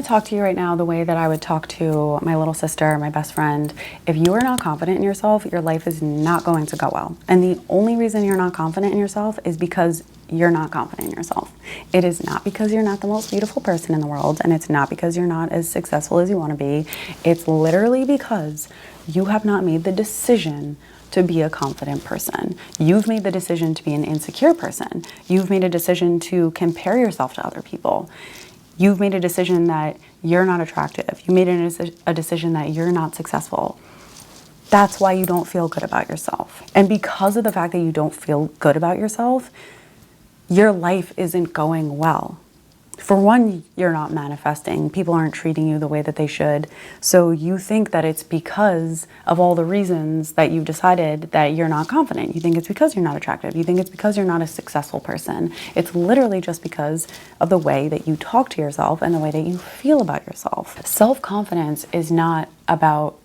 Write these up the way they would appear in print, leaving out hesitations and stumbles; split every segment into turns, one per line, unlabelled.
to talk to you right now the way that I would talk to my little sister, my best friend. If you are not confident in yourself, your life is not going to go well. And the only reason you're not confident in yourself is because you're not confident in yourself. It is not because you're not the most beautiful person in the world, and it's not because you're not as successful as you want to be. It's literally because you have not made the decision to be a confident person. You've made the decision to be an insecure person. You've made a decision to compare yourself to other people. You've made a decision that you're not attractive. You made a decision that you're not successful. That's why you don't feel good about yourself. And because of the fact that you don't feel good about yourself, your life isn't going well. For one, you're not manifesting. People aren't treating you the way that they should. So you think that it's because of all the reasons that you've decided that you're not confident. You think it's because you're not attractive. You think it's because you're not a successful person. It's literally just because of the way that you talk to yourself and the way that you feel about yourself. Self-confidence is not about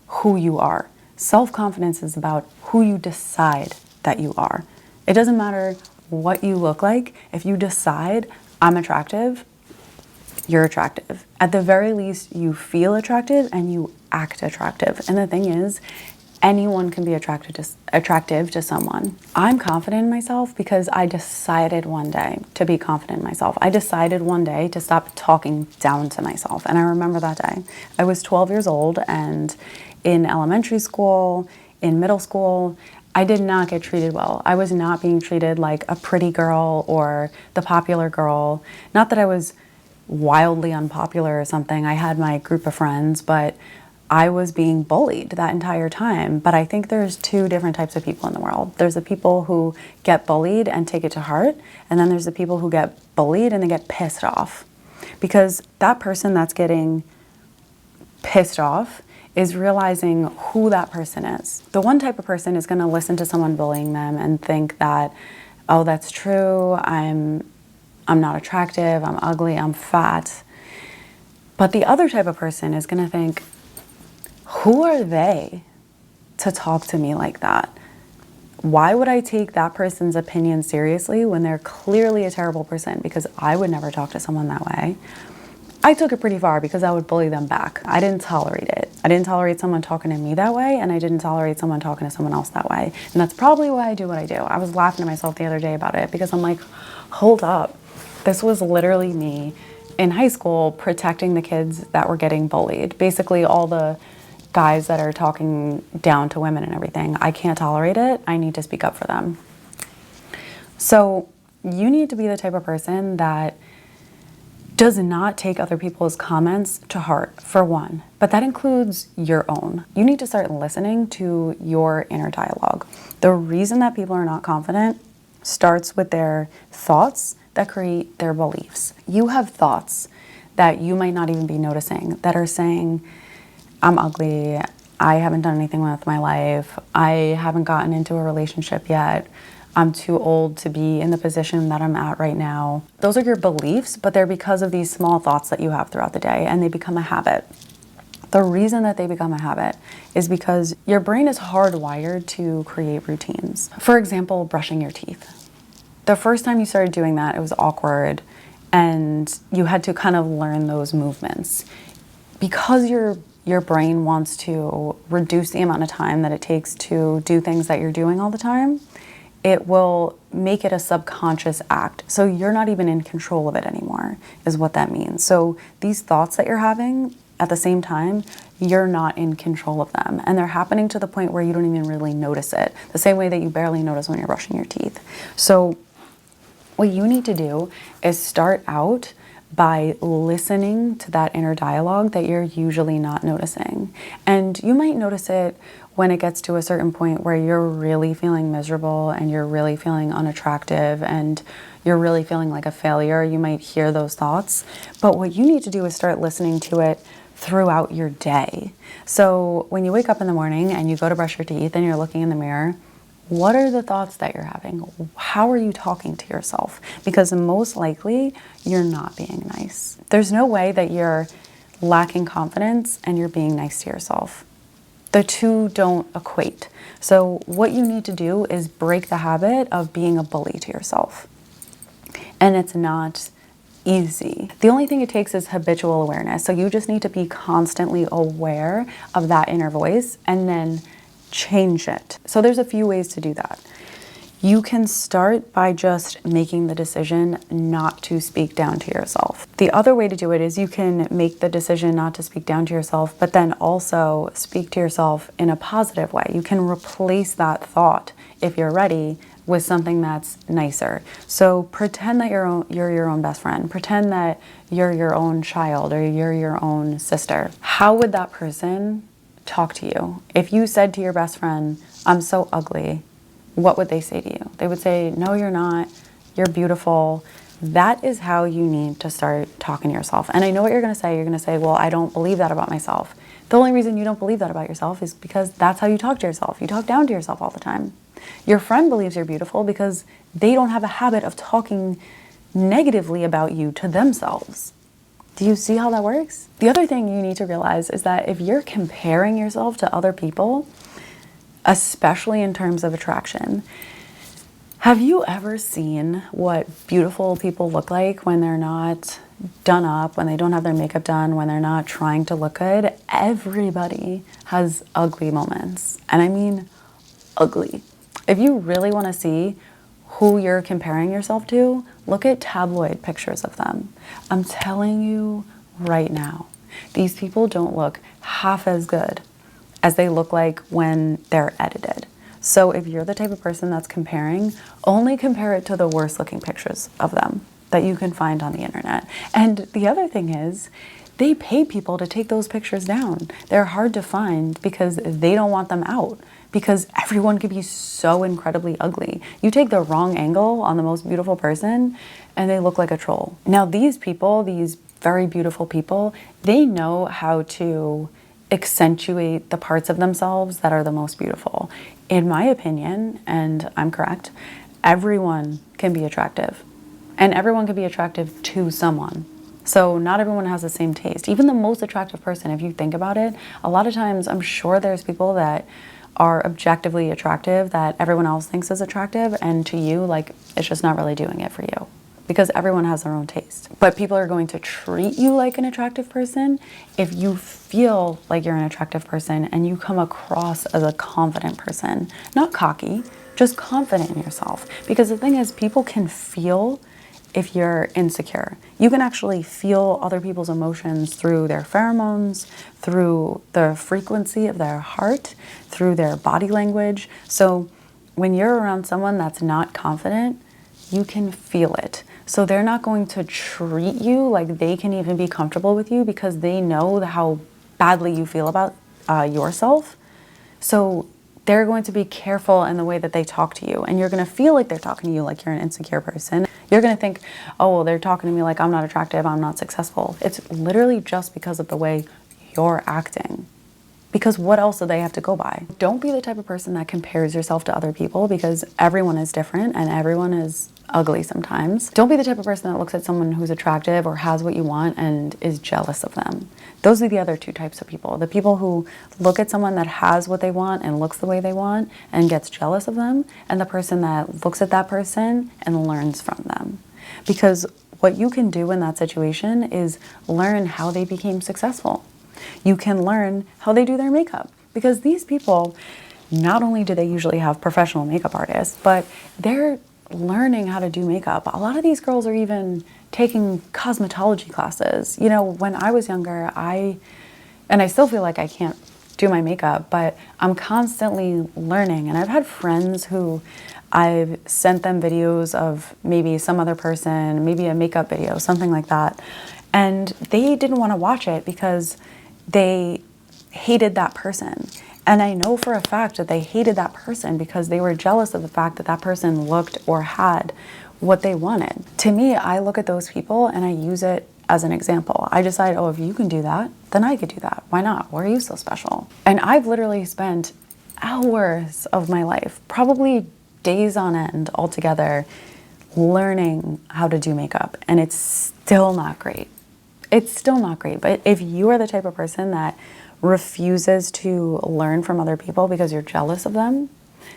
who you are. Self-confidence is about who you decide that you are. It doesn't matter what you look like. If you decide I'm attractive, you're attractive. At the very least, you feel attractive and you act attractive. And the thing is, anyone can be attractive to someone. I'm confident in myself because I decided one day to be confident in myself. I decided one day to stop talking down to myself. And I remember that day. I was 12 years old, and in elementary school, in middle school, I did not get treated well. I was not being treated like a pretty girl or the popular girl. Not that I was wildly unpopular or something. I had my group of friends, but I was being bullied that entire time. But I think there's two different types of people in the world. There's the people who get bullied and take it to heart, and then there's the people who get bullied and they get pissed off. Because that person that's getting pissed off is realizing who that person is. The one type of person is going to listen to someone bullying them and think that, oh, that's true, I'm not attractive, I'm ugly, I'm fat. But the other type of person is going to think, who are they to talk to me like that? Why would I take that person's opinion seriously when they're clearly a terrible person? Because I would never talk to someone that way. I took it pretty far because I would bully them back. I didn't tolerate it. I didn't tolerate someone talking to me that way, and I didn't tolerate someone talking to someone else that way. And that's probably why I do what I do. I was laughing to myself the other day about it because I'm like, hold up. This was literally me in high school protecting the kids that were getting bullied. Basically all the guys that are talking down to women and everything. I can't tolerate it. I need to speak up for them. So you need to be the type of person that does not take other people's comments to heart, for one, but that includes your own. You need to start listening to your inner dialogue. The reason that people are not confident starts with their thoughts that create their beliefs. You have thoughts that you might not even be noticing that are saying, I'm ugly, I haven't done anything with my life, I haven't gotten into a relationship yet, I'm too old to be in the position that I'm at right now. Those are your beliefs, but they're because of these small thoughts that you have throughout the day, and they become a habit. The reason that they become a habit is because your brain is hardwired to create routines. For example, brushing your teeth. The first time you started doing that, it was awkward, and you had to kind of learn those movements. Because your brain wants to reduce the amount of time that it takes to do things that you're doing all the time, it will make it a subconscious act. So you're not even in control of it anymore, is what that means. So these thoughts that you're having at the same time, you're not in control of them. And they're happening to the point where you don't even really notice it. The same way that you barely notice when you're brushing your teeth. So what you need to do is start out by listening to that inner dialogue that you're usually not noticing. And you might notice it when it gets to a certain point where you're really feeling miserable and you're really feeling unattractive and you're really feeling like a failure. You might hear those thoughts. But what you need to do is start listening to it throughout your day. So when you wake up in the morning and you go to brush your teeth and you're looking in the mirror, what are the thoughts that you're having? How are you talking to yourself? Because most likely you're not being nice. There's no way that you're lacking confidence and you're being nice to yourself. The two don't equate. So what you need to do is break the habit of being a bully to yourself. And it's not easy. The only thing it takes is habitual awareness. So you just need to be constantly aware of that inner voice and then change it. So there's a few ways to do that. You can start by just making the decision not to speak down to yourself. The other way to do it is you can make the decision not to speak down to yourself, but then also speak to yourself in a positive way. You can replace that thought, if you're ready, with something that's nicer. So pretend that you're your own best friend. Pretend that you're your own child or you're your own sister. How would that person talk to you? If you said to your best friend, "I'm so ugly," what would they say to you? They would say, "No, you're not. You're beautiful." That is how you need to start talking to yourself. And I know what you're going to say. You're going to say, "Well, I don't believe that about myself." The only reason you don't believe that about yourself is because that's how you talk to yourself. You talk down to yourself all the time. Your friend believes you're beautiful because they don't have a habit of talking negatively about you to themselves. Do you see how that works? The other thing you need to realize is that if you're comparing yourself to other people, especially in terms of attraction, have you ever seen what beautiful people look like when they're not done up, when they don't have their makeup done, when they're not trying to look good? Everybody has ugly moments. And I mean ugly. If you really want to see who you're comparing yourself to, look at tabloid pictures of them. I'm telling you right now, these people don't look half as good as they look like when they're edited. So if you're the type of person that's comparing, only compare it to the worst looking pictures of them that you can find on the internet. And the other thing is, they pay people to take those pictures down. They're hard to find because they don't want them out, because everyone could be so incredibly ugly. You take the wrong angle on the most beautiful person and they look like a troll. Now these people, these very beautiful people, they know how to accentuate the parts of themselves that are the most beautiful. In my opinion, and I'm correct, everyone can be attractive. And everyone can be attractive to someone. So not everyone has the same taste. Even the most attractive person, if you think about it, a lot of times I'm sure there's people that are objectively attractive that everyone else thinks is attractive, and to you, like, it's just not really doing it for you. Because everyone has their own taste. But people are going to treat you like an attractive person if you feel like you're an attractive person and you come across as a confident person. Not cocky, just confident in yourself. Because the thing is, people can feel if you're insecure. You can actually feel other people's emotions through their pheromones, through the frequency of their heart, through their body language. So when you're around someone that's not confident, you can feel it. So they're not going to treat you like they can even be comfortable with you because they know how badly you feel about yourself. So they're going to be careful in the way that they talk to you. And you're going to feel like they're talking to you like you're an insecure person. You're going to think, oh, well, they're talking to me like I'm not attractive, I'm not successful. It's literally just because of the way you're acting. Because what else do they have to go by? Don't be the type of person that compares yourself to other people, because everyone is different and everyone is ugly sometimes. Don't be the type of person that looks at someone who's attractive or has what you want and is jealous of them. Those are the other two types of people. The people who look at someone that has what they want and looks the way they want and gets jealous of them, and the person that looks at that person and learns from them. Because what you can do in that situation is learn how they became successful. You can learn how they do their makeup, because these people, not only do they usually have professional makeup artists, but they're learning how to do makeup. A lot of these girls are even taking cosmetology classes. You know, when I was younger, I still feel like I can't do my makeup, but I'm constantly learning. And I've had friends who I've sent them videos of maybe some other person, maybe a makeup video, something like that. And they didn't want to watch it because they hated that person. And I know for a fact that they hated that person because they were jealous of the fact that that person looked or had what they wanted. To me, I look at those people and I use it as an example. I decide, oh, if you can do that, then I could do that. Why not? Why are you so special? And I've literally spent hours of my life, probably days on end altogether, learning how to do makeup. And it's still not great. It's still not great. But if you are the type of person that refuses to learn from other people because you're jealous of them,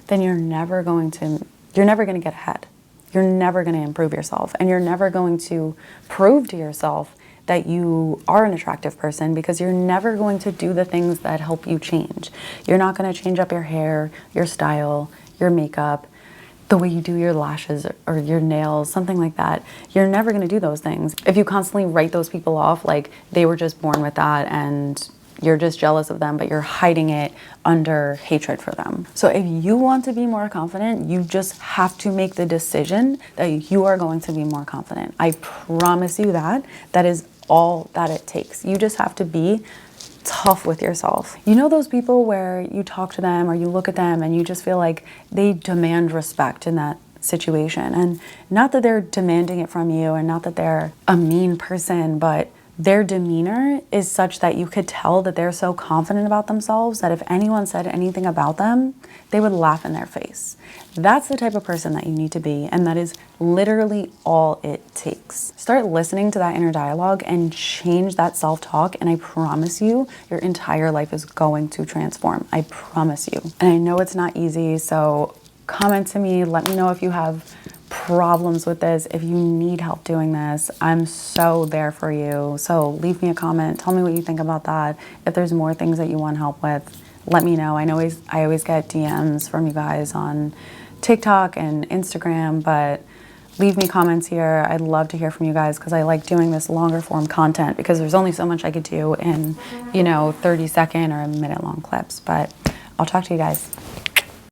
then you're never going to get ahead. You're never going to improve yourself, and you're never going to prove to yourself that you are an attractive person, because you're never going to do the things that help you change. You're not going to change up your hair, your style, your makeup, the way you do your lashes or your nails, something like that. You're never going to do those things. If you constantly write those people off like they were just born with that and you're just jealous of them, but you're hiding it under hatred for them. So if you want to be more confident, you just have to make the decision that you are going to be more confident. I promise you that. That is all that it takes. You just have to be tough with yourself. You know those people where you talk to them or you look at them and you just feel like they demand respect in that situation? And not that they're demanding it from you and not that they're a mean person, but their demeanor is such that you could tell that they're so confident about themselves that if anyone said anything about them, they would laugh in their face. That's the type of person that you need to be, and that is literally all it takes. Start listening to that inner dialogue and change that self-talk, and I promise you, your entire life is going to transform. I promise you. And I know it's not easy, so comment to me, let me know if you have problems with this, if you need help doing this. I'm so there for you. So leave me a comment, tell me what you think about that. If there's more things that you want help with, let me know. I always get DMs from you guys on TikTok and Instagram, but leave me comments here. I'd love to hear from you guys because I like doing this longer form content because there's only so much I could do in, 30-second or a minute long clips. But I'll talk to you guys.